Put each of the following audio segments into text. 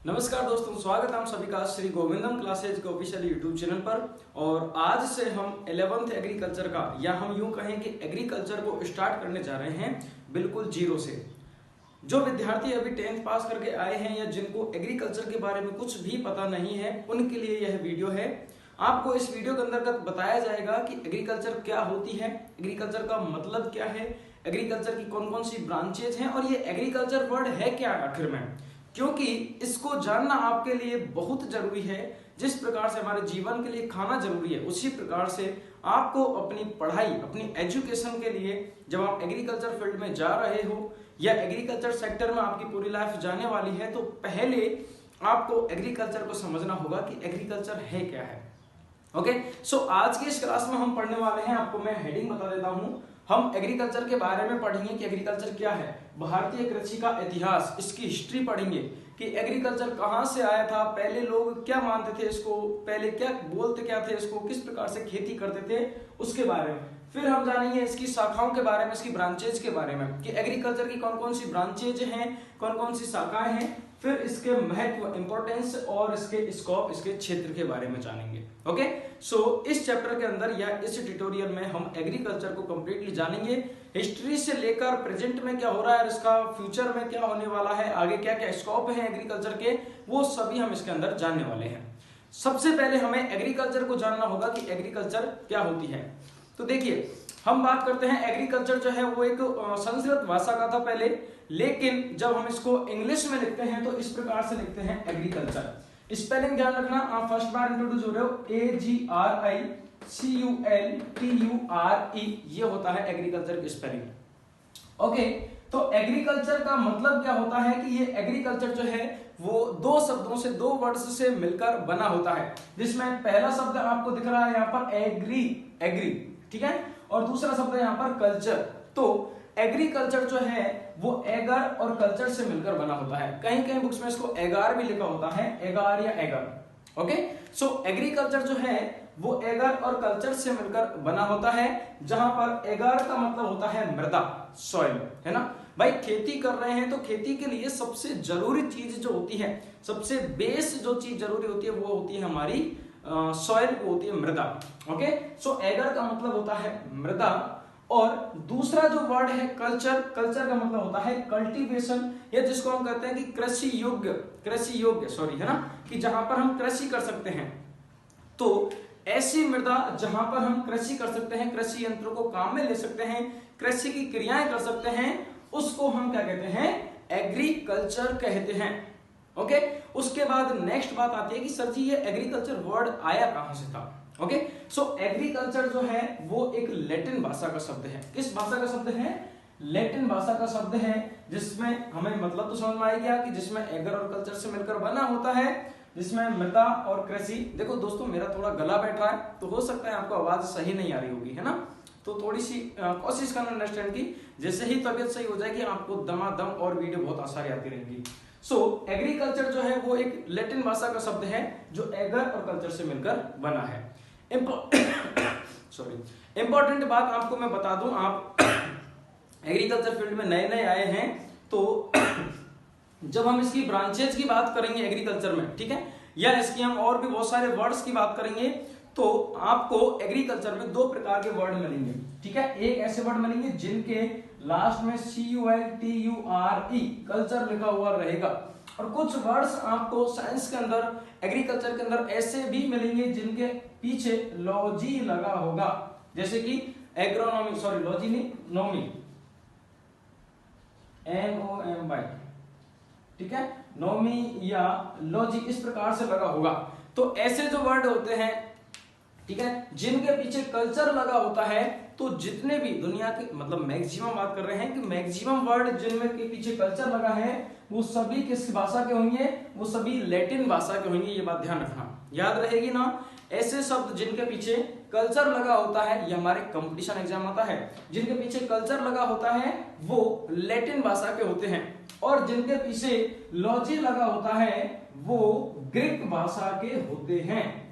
नमस्कार दोस्तों, स्वागत है हम सभी का श्री गोविंदम क्लासेज के ऑफिशियल यूट्यूब चैनल पर। और आज से हम 11th एग्रीकल्चर का, या हम यूं कहें कि एग्रीकल्चर को स्टार्ट करने जा रहे हैं बिल्कुल जीरो से। जो विद्यार्थी अभी 10th पास करके आए हैं या जिनको एग्रीकल्चर के बारे में कुछ भी पता नहीं है, उनके लिए यह वीडियो है। आपको इस वीडियो के अंतर्गत बताया जाएगा कि एग्रीकल्चर क्या होती है, एग्रीकल्चर का मतलब क्या है, एग्रीकल्चर की कौन कौन सी ब्रांचेज हैं और ये एग्रीकल्चर वर्ड है क्या आखिर में, क्योंकि इसको जानना आपके लिए बहुत जरूरी है। जिस प्रकार से हमारे जीवन के लिए खाना जरूरी है, उसी प्रकार से आपको अपनी पढ़ाई, अपनी एजुकेशन के लिए जब आप एग्रीकल्चर फील्ड में जा रहे हो या एग्रीकल्चर सेक्टर में आपकी पूरी लाइफ जाने वाली है, तो पहले आपको एग्रीकल्चर को समझना होगा कि एग्रीकल्चर है क्या है। ओके, सो आज की इस क्लास में हम पढ़ने वाले हैं, आपको मैं हेडिंग बता देता हूं। हम एग्रीकल्चर के बारे में पढ़ेंगे कि एग्रीकल्चर क्या है, भारतीय कृषि का इतिहास, इसकी हिस्ट्री पढ़ेंगे कि एग्रीकल्चर कहां से आया था, पहले लोग क्या मानते थे इसको, पहले क्या बोलते क्या थे इसको, किस प्रकार से खेती करते थे, उसके बारे में। फिर हम जानेंगे इसकी शाखाओं के बारे में, इसकी ब्रांचेज के बारे में कि एग्रीकल्चर की कौन कौन सी ब्रांचेज हैं, कौन कौन सी शाखाएं हैं। फिर इसके महत्व, इंपॉर्टेंस और इसके स्कोप, इसके क्षेत्र के बारे में जानेंगे। ओके, सो इस चैप्टर के अंदर या इस ट्यूटोरियल में हम एग्रीकल्चर को कंप्लीटली जानेंगे, हिस्ट्री से लेकर प्रेजेंट में क्या हो रहा है और इसका फ्यूचर में क्या होने वाला है, आगे क्या क्या स्कोप है एग्रीकल्चर के, वो सभी हम इसके अंदर जानने वाले हैं। सबसे पहले हमें एग्रीकल्चर को जानना होगा कि एग्रीकल्चर क्या होती है। तो देखिए, हम बात करते हैं एग्रीकल्चर जो है वो एक संस्कृत भाषा का था पहले, लेकिन जब हम इसको इंग्लिश में लिखते हैं तो इस प्रकार से लिखते हैं एग्रीकल्चर। स्पेलिंग ध्यान रखना, आप फर्स्ट बार इंट्रोड्यूस हो रहे हो, AGRICULTURE, ये होता है एग्रीकल्चर की स्पेलिंग। ओके, तो एग्रीकल्चर का मतलब क्या होता है कि ये एग्रीकल्चर जो है वो दो शब्दों से, दो वर्ड्स से मिलकर बना होता है, जिसमें पहला शब्द आपको दिख रहा है यहाँ पर एग्री, ठीक है, और दूसरा शब्द है यहाँ पर कल्चर। तो एग्रीकल्चर जो है वो एगर और कल्चर से मिलकर बना होता है। कहीं कहीं बुक्स में इसको एगार भी लिखा होता है, एगार या एगर। ओके, सो एग्रीकल्चर जो है वो एगर और कल्चर से मिलकर बना होता है, जहां पर एगर का मतलब होता है मृदा, सॉइल, है ना भाई। खेती कर रहे हैं तो खेती के लिए सबसे जरूरी चीज जो होती है, सबसे बेस जो चीज जरूरी होती है वो होती है हमारी सॉइल, वो होती है मृदा। ओके, सो एगर का मतलब होता है मृदा, और दूसरा जो वर्ड है कल्चर, कल्चर का मतलब होता है कल्टीवेशन, या जिसको हम कहते हैं कि कृषि योग्य सॉरी, है ना, कि जहां पर हम कृषि कर सकते हैं। तो ऐसी मृदा जहां पर हम कृषि कर सकते हैं, कृषि यंत्रों को काम में ले सकते हैं, कृषि की क्रियाएं कर सकते हैं, उसको हम क्या कहते हैं, एग्रीकल्चर कहते हैं। ओके, उसके बाद नेक्स्ट बात आती है कि सर जी ये एग्रीकल्चर वर्ड आया कहां से था। ओके, सो एग्रीकल्चर जो है वो एक लैटिन भाषा का शब्द है। किस भाषा का शब्द है? लैटिन भाषा का शब्द है, जिसमें हमें मतलब तो समझ में आ गया कि जिसमें एगर और कल्चर से मिलकर बना होता है, जिसमें मृदा और कृषि। देखो दोस्तों, मेरा थोड़ा गला बैठ रहा है तो हो सकता है आपको आवाज सही नहीं आ रही होगी, है ना, तो थोड़ी सी कोशिश करना अंडरस्टैंड की। जैसे ही तबियत सही हो जाएगी आपको दमादम और वीडियो बहुत आसानी आती रहेंगी। सो एग्रीकल्चर जो है वो एक लैटिन भाषा का शब्द है जो एगर और कल्चर से मिलकर बना है। इंपॉर्टेंट बात आपको मैं बता दूं, आप एग्रीकल्चर फील्ड में नए नए आए हैं तो जब हम इसकी ब्रांचेज की बात करेंगे एग्रीकल्चर में, ठीक है, या इसकी हम और भी बहुत सारे वर्ड्स की बात करेंगे, तो आपको एग्रीकल्चर में दो प्रकार के वर्ड मिलेंगे, ठीक है। एक ऐसे वर्ड मिलेंगे जिनके लास्ट में CULTURE, कल्चर लिखा हुआ रहेगा, और कुछ वर्ड्स आपको साइंस के अंदर, एग्रीकल्चर के अंदर ऐसे भी मिलेंगे जिनके पीछे लॉजी लगा होगा, जैसे कि एग्रोनॉमी, सॉरी लॉजी नहीं, नोमी, NOMY, ठीक है, नोमी या लॉजी, इस प्रकार से लगा होगा। तो ऐसे जो वर्ड होते हैं, ठीक है, जिनके पीछे कल्चर लगा होता है, तो जितने भी दुनिया के, मतलब मैक्सिमम बात कर रहे हैं कि मैक्सिमम वर्ड जिनमें के पीछे कल्चर लगा है वो सभी किस भाषा के होंगे, वो सभी लैटिन भाषा के होंगे। ये बात ध्यान रखना, याद रहेगी ना। ऐसे शब्द जिनके पीछे कल्चर लगा होता है, ये हमारे कंपटीशन एग्जाम आता है, जिनके पीछे कल्चर लगा होता है वो लैटिन भाषा के होते हैं, और जिनके पीछे लॉजी लगा होता है वो ग्रीक भाषा के होते हैं।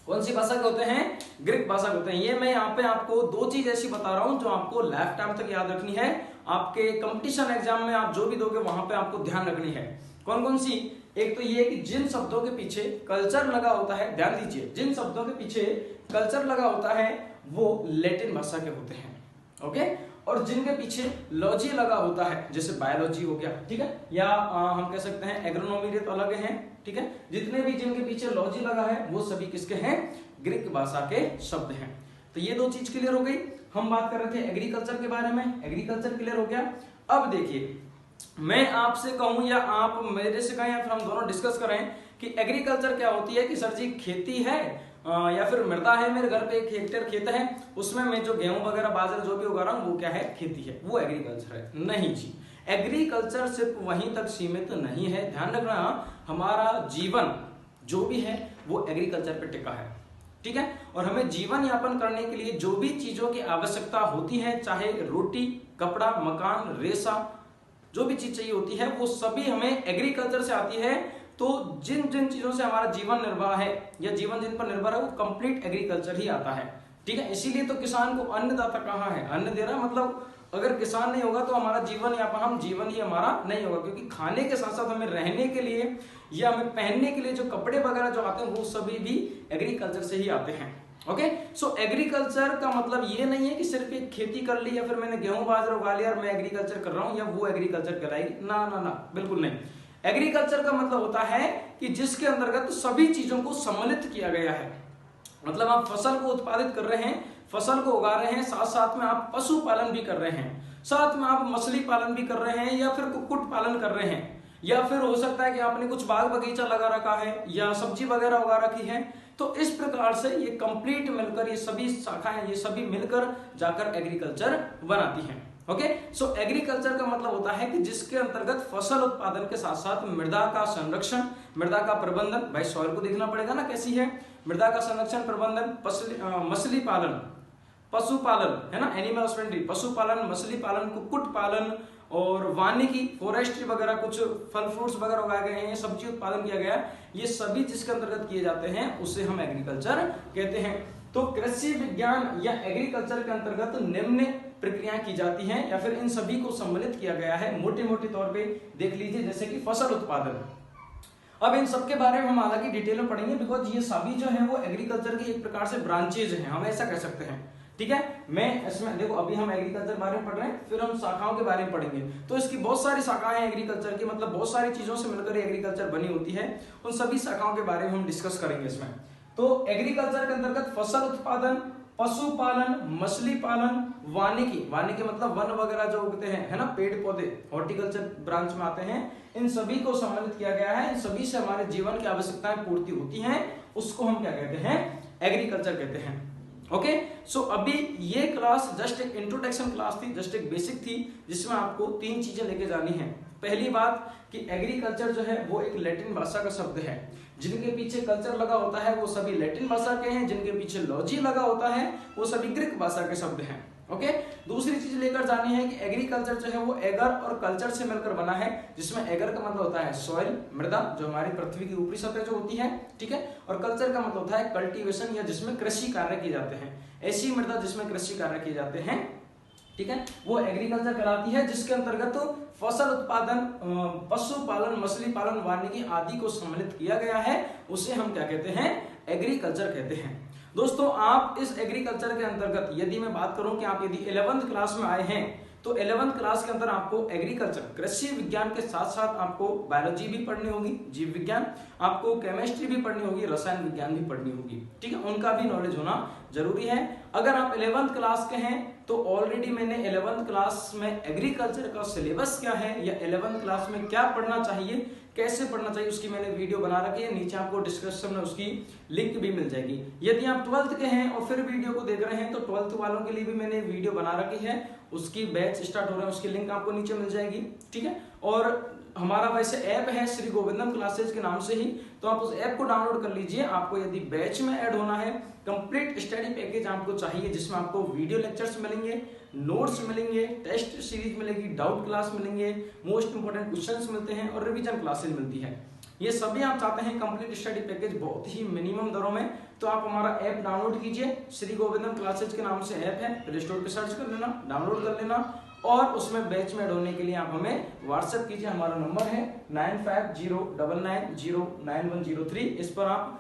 कौन सी भाषा के होते हैं? ग्रीक भाषा के होते हैं। ये मैं यहाँ पे आपको दो चीज ऐसी बता रहा हूं जो आपको लाइफ टाइम तक याद रखनी है, आपके कंपटीशन एग्जाम में आप जो भी दोगे वहां पे आपको ध्यान रखनी है। कौन कौन सी? एक तो ये कि जिन शब्दों के पीछे कल्चर लगा होता है, ध्यान दीजिए, जिन शब्दों के पीछे कल्चर लगा होता है वो लैटिन भाषा के होते हैं, ओके। और जिनके पीछे लॉजी लगा होता है, जैसे बायोलॉजी हो गया, ठीक है, या हम कह सकते हैं एग्रोनॉमी, तो अलग है, ठीक है। जितने भी जिनके पीछे लॉजी लगा है वो सभी किसके हैं? ग्रीक भाषा के शब्द हैं। तो ये दो चीज क्लियर हो गई। हम बात कर रहे थे एग्रीकल्चर के बारे में, एग्रीकल्चर क्लियर हो गया। अब देखिए, मैं आपसे कहूं या आप मेरे से कहें या फिर हम दोनों डिस्कस करें कि एग्रीकल्चर क्या होती है, कि सर जी खेती है या फिर मृदा है, मेरे घर पे 1 हेक्टेयर खेत है, उसमें मैं जो गेहूं वगैरह बाजरा जो भी उगा रहा हूं वो क्या है? खेती है, वो एग्रीकल्चर है? नहीं जी, एग्रीकल्चर सिर्फ वहीं तक सीमित नहीं है। ध्यान रखना, हमारा जीवन जो भी है वो एग्रीकल्चर पे टिका है, ठीक है। और हमें जीवन यापन करने के लिए जो भी चीजों की आवश्यकता होती है, चाहे रोटी, कपड़ा, मकान, रेशा, जो भी चीज चाहिए होती है वो सभी हमें एग्रीकल्चर से आती है। तो जिन जिन चीजों से हमारा जीवन निर्वाह है या जीवन जिन पर निर्भर है वो कंप्लीट एग्रीकल्चर ही आता है, ठीक है। इसीलिए तो किसान को अन्नदाता कहा है, अन्न दे रहा, मतलब अगर किसान नहीं होगा तो हमारा जीवन यापन, हम जीवन ही हमारा नहीं होगा, क्योंकि खाने के साथ साथ हमें रहने के लिए या हमें पहनने के लिए जो कपड़े वगैरह जो आते हैं वो सभी भी एग्रीकल्चर से ही आते हैं, ओके। सो एग्रीकल्चर का मतलब ये नहीं है कि सिर्फ एक खेती कर ली या फिर मैंने गेहूं बाजरा उगा लिया और मैं एग्रीकल्चर कर रहा हूं या वो एग्रीकल्चर कहलाएगी, ना ना ना, बिल्कुल नहीं। एग्रीकल्चर का मतलब होता है कि जिसके अंतर्गत सभी चीजों को सम्मिलित किया गया है। मतलब आप फसल को उत्पादित कर रहे हैं, फसल को उगा रहे हैं, साथ साथ में आप पशुपालन भी कर रहे हैं, साथ में आप मछली पालन भी कर रहे हैं या फिर कुक्कुट पालन कर रहे हैं, या फिर हो सकता है कि आपने कुछ बाग बगीचा लगा रखा है या सब्जी वगैरह उगा रखी है। तो इस प्रकार से ये कंप्लीट मिलकर, ये सभी शाखाएं, ये सभी मिलकर जाकर एग्रीकल्चर बनाती हैं, ओके। सो एग्रीकल्चर का मतलब होता है कि जिसके अंतर्गत फसल उत्पादन के साथ साथ मृदा का संरक्षण, मृदा का प्रबंधन, भाई सॉइल को देखना पड़ेगा ना कैसी है, मृदा का संरक्षण, प्रबंधन, मछली पालन, पशुपालन, है ना, एनिमल हस्बेंड्री, पशुपालन, मछली पालन, कुक्कुट पालन और वानिकी, फॉरेस्ट्री वगैरह, कुछ फल फ्रूट्स वगैरह उगाए गए हैं, सब्जी उत्पादन किया गया है, ये सभी जिसके अंतर्गत किए जाते हैं उसे हम एग्रीकल्चर कहते हैं। तो कृषि विज्ञान या एग्रीकल्चर के अंतर्गत निम्न प्रक्रियाएं की जाती हैं या फिर इन सभी को सम्मिलित किया गया है। मोटे मोटे तौर पे देख लीजिए, जैसे कि फसल उत्पादन। अब इन सब के बारे में हम हालांकि डिटेल में पढ़ेंगे, बिकॉज ये सभी जो है वो एग्रीकल्चर की एक प्रकार से ब्रांचेज हैं, हम ऐसा कह सकते हैं, ठीक है। मैं इसमें देखो, अभी हम एग्रीकल्चर बारे में पढ़ रहे हैं, फिर हम शाखाओं के बारे में पढ़ेंगे। तो इसकी बहुत सारी शाखाएं हैं एग्रीकल्चर की, मतलब बहुत सारी चीजों से मिलकर एग्रीकल्चर बनी होती है। उन सभी शाखाओं के बारे में हम डिस्कस करेंगे इसमें। तो एग्रीकल्चर के अंतर्गत फसल उत्पादन, पशुपालन, मछली पालन, वानिकी, वानिकी मतलब वन वगैरह जो उगते हैं, है ना, पेड़ पौधे, हॉर्टिकल्चर ब्रांच में आते हैं, इन सभी को सम्मिलित किया गया है। इन सभी से हमारे जीवन की आवश्यकताएं पूर्ति होती हैं, उसको हम क्या कहते हैं? एग्रीकल्चर कहते हैं, ओके। सो अभी ये क्लास जस्ट एक इंट्रोडक्शन क्लास थी, जस्ट एक बेसिक थी, जिसमें आपको 3 चीजें लेके जानी है। पहली बात कि एग्रीकल्चर जो है वो एक लैटिन भाषा का शब्द है, जिनके पीछे कल्चर लगा होता है वो सभी लैटिन भाषा के हैं, जिनके पीछे लॉजी लगा होता है वो सभी ग्रीक भाषा के शब्द हैं, ओके। दूसरी चीज लेकर जानी है कि एग्रीकल्चर जो है वो एगर और कल्चर से मिलकर बना है, जिसमें एगर का मतलब होता है सॉइल, मृदा, जो हमारी पृथ्वी की ऊपरी सतह जो होती है, ठीक है, और कल्चर का मतलब होता है कल्टीवेशन, या जिसमें कृषि कार्य किए जाते हैं, ऐसी मृदा जिसमें कृषि कार्य किए जाते हैं, ठीक है, वो एग्रीकल्चर कहलाती है, जिसके अंतर्गत फसल उत्पादन, पशुपालन, मछली पालन, वानिकी आदि को सम्मिलित किया गया है, उसे हम क्या कहते हैं? एग्रीकल्चर कहते हैं। दोस्तों, आप इस एग्रीकल्चर के अंतर्गत यदि मैं बात करूं कि आप यदि 11th क्लास में आए हैं, तो 11th क्लास के अंदर आपको एग्रीकल्चर, कृषि विज्ञान के साथ साथ आपको बायोलॉजी भी पढ़नी होगी, जीव विज्ञान, आपको केमिस्ट्री भी पढ़नी होगी, रसायन विज्ञान भी पढ़नी होगी, ठीक है, उनका भी नॉलेज होना जरूरी है। अगर आप 11th क्लास के हैं तो ऑलरेडी मैंने 11th क्लास में एग्रीकल्चर का सिलेबस क्या है या 11th क्लास में क्या पढ़ना चाहिए, कैसे पढ़ना चाहिए, उसकी मैंने वीडियो बना रखी है, नीचे आपको डिस्क्रिप्शन में उसकी लिंक भी मिल जाएगी। यदि आप 12th के हैं और फिर वीडियो को देख रहे हैं तो 12th वालों के लिए भी मैंने वीडियो बना रखी है, उसकी बैच स्टार्ट हो रहा है, उसकी लिंक आपको नीचे मिल जाएगी, ठीक है। और हमारा वैसे ऐप है श्री गोविंदम क्लासेज के नाम से ही, तो आप उस ऐप को डाउनलोड कर लीजिए। आपको यदि बैच में ऐड होना है, कंप्लीट स्टडी पैकेज आपको चाहिए, जिसमें आपको वीडियो लेक्चर्स मिलेंगे, नोट्स मिलेंगे, टेस्ट सीरीज मिलेगी, डाउट क्लास मिलेंगे, मोस्ट इंपोर्टेंट क्वेश्चंस मिलते हैं और रिवीजन क्लासेज मिलती है। ये सभी आप चाहते हैं कंप्लीट स्टडी पैकेज बहुत ही मिनिमम दरों में, तो आप हमारा ऐप डाउनलोड कीजिए। श्री गोविंदम क्लासेज के नाम से ऐप है, प्ले स्टोर पे सर्च कर लेना, डाउनलोड कर लेना और उसमें बैच में ऐड होने के लिए आप हमें व्हाट्सएप कीजिए। हमारा नंबर है 9509909103। इस पर आप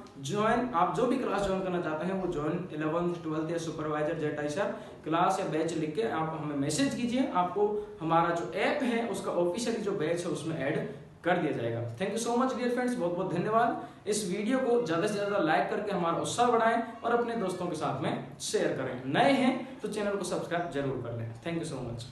जो भी क्लास ज्वाइन करना चाहते हैं वो ज्वाइन 11th 12th या सुपरवाइजर जेटाइसर क्लास या बैच लिख के आप हमें मैसेज कीजिए। आपको हमारा जो ऐप है उसका ऑफिशियली जो बैच है उसमें ऐड कर दिया जाएगा। Thank you so much dear friends, बहुत बहुत धन्यवाद। इस वीडियो को ज्यादा से ज्यादा लाइक करके हमारा उत्साह बढ़ाएं और अपने दोस्तों के साथ में शेयर करें। नए हैं तो चैनल को सब्सक्राइब जरूर कर लें। Thank you so much.